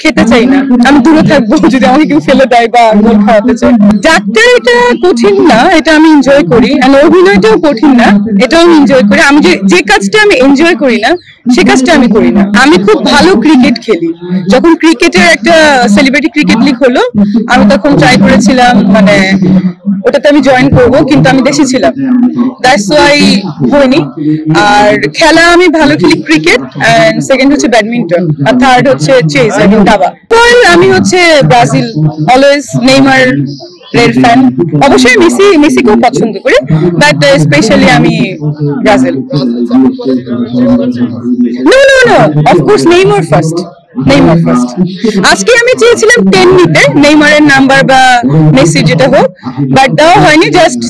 খেতে চাই না, আমি দূরে থাকবো যদি আমাকে কেউ ফেলে দেয় বা গোল খাওয়াতে চায়। ডাক্তার এটা কঠিন না, এটা আমি এনজয় করি, আর অভিনয়টাও কঠিন না, এটাও আমি এনজয় করি। আমি যে কাজটা আমি এনজয় করি না সে কাজটা আমি করি না। আমি খুব ভালো ক্রিকেট খেলি, যখন ক্রিকেটের একটা সেলিব্রিটি ক্রিকেট লিগ হলো আমি তখন ট্রাই করেছিলাম, মানে ওটাতে আমি জয়েন করব, কিন্তু আমি দেশে ছিলাম, দ্যাটস ওয়াই হয়নি। আর খেলা আমি ভালো খেলি ক্রিকেট, এন্ড সেকেন্ড হচ্ছে ব্যাডমিন্টন, আর থার্ড হচ্ছে চেস এবং দাবা। আমি হচ্ছে ব্রাজিল, অলওয়েজ নেইমার এর ফ্যান। অবশ্যই মেসিকেও পছন্দ করি, বাট স্পেশালি আমি Brazil. No no no, of course Neymar first. আজকে আমি চেয়েছিলাম 10 নিতে, নেইমারের নাম্বার বা মেসি যেটা হোক, বাট দেওয়া হয়নি। জাস্ট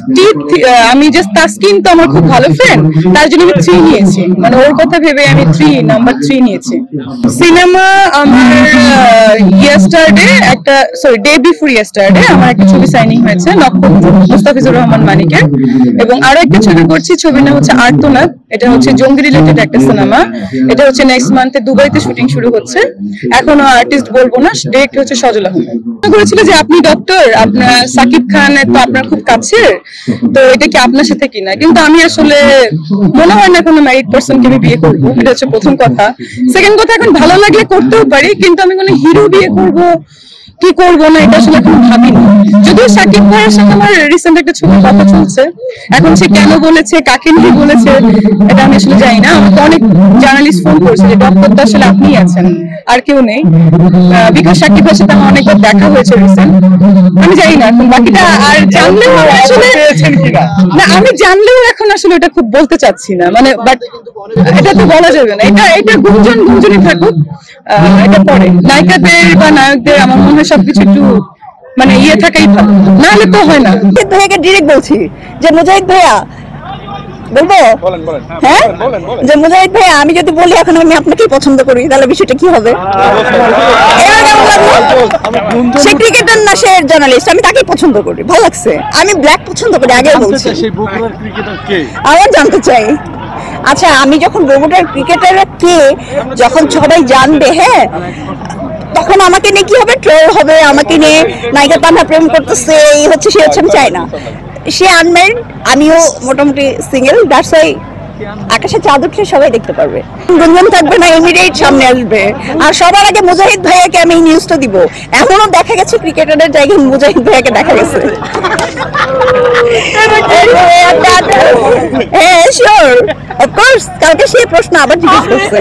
আমি জাস্ট তাসকিন তো আমার খুব ভালো ফ্রেন্ড, তার জন্য আমি 3 নিয়েছি, মানে ওর কথা ভেবে আমি নাম্বার 3 নিয়েছি। সিনেমা আমার ইয়েস্টারডে ডে বিফোর ইয়েস্টারডে আমার একটা ছবি সাইনিং হয়েছে, নক্ষত্র, মুস্তাফিজুর রহমান মানিকের, এবং আরো একটা ছবি করছি, ছবির নাম হচ্ছে আর্তনাদ। এটা হচ্ছে জঙ্গি রিলেটেড একটা সিনেমা, এটা হচ্ছে নেক্সট মান্থে দুবাইতে শুটিং শুরু হচ্ছে। এখনো আর্টিস্ট বলবো না, ডিরেক্টর হচ্ছে সজল আহমেদ। করেছিল যে আপনি ডক্টর, আপনার সাকিব খান তো আপনার খুব কাছের, তো এটা কি আপনার সাথে কিনা, কিন্তু আমি আসলে মনে হয় না কোনো ম্যারিড পার্সনকে আমি বিয়ে করবো, এটা হচ্ছে প্রথম কথা। সেকেন্ড কথা, এখন ভালো লাগলে করতেও পারি, কিন্তু আমি কোনো হিরো বিয়ে করবো কি করবো না এটা আসলে এখন ভাবিনি। যদিও সাকিব ভাইয়ের সাথে আমার রিসেন্ট একটা ছবির কথা চলছে, এখন সে কেন বলেছে, কাকে নিয়ে বলেছে, এটা আমি আসলে জানি না। আমাকে অনেক জার্নালিস্ট ফোন করেছে যে ডক্টর তো আসলে আপনিই আছেন, আর কেউ নেই, বিকজ সাকিব ভাইয়ের সাথে আমার অনেকবার দেখা হয়েছে রিসেন্ট। আমি জানি না এখন বাকিটা, আর জানলেও আসলে না, আমি জানলেও এখন আসলে এটা খুব বলতে চাচ্ছি না, মানে বাট এটা তো বলা যাবে না, এটা গুঞ্জনই থাকুক। এটা পরে নায়িকাদের বা নায়কদের আমার মনে হয় সবকিছু একটু মানে থাকাই ভালো, নাহলে তো হয় না। ভাইয়াকে ডিরেক্ট বলছি যে মুজাহিদ ভাইয়া, বলবো হ্যাঁ, যে মুজাহিদ ভাইয়া আমি যদি বলি এখন আমি আপনাকেই পছন্দ করি, তাহলে বিষয়টা কি হবে? সে ক্রিকেটার না, সে জার্নালিস্ট, আমি তাকেই পছন্দ করি, ভালো লাগছে। আমি ব্ল্যাক পছন্দ করি, আগে বলছি। আমার জানতে চাই, আচ্ছা আমি যখন বগুড়ার ক্রিকেটার কে যখন সবাই জানবে, হ্যাঁ, তখন আমাকে নিয়ে কি হবে, ট্রোল হবে, আমাকে নিয়ে নায়িকা তান্না প্রেম করতেছে, এই হচ্ছে সে হচ্ছে, আমি চাই না। সে আনম্যারিড, আমিও মোটামুটি সিঙ্গেল, দ্যাটস ওয়াই আকাশে চাঁদ উঠলে সবাই দেখতে পারবে, গুঞ্জন থাকবে না, ইমিডিয়েট সামনে আসবে। আর সবার আগে মুজাহিদ ভাইয়াকে আমি এই নিউজটা দিব। এমনও দেখা গেছে ক্রিকেটারের জায়গায় মুজাহিদ ভাইয়াকে দেখা গেছে। হ্যাঁ শিওর, অফকোর্স, কালকে সেই প্রশ্ন আবার জিজ্ঞেস করছে।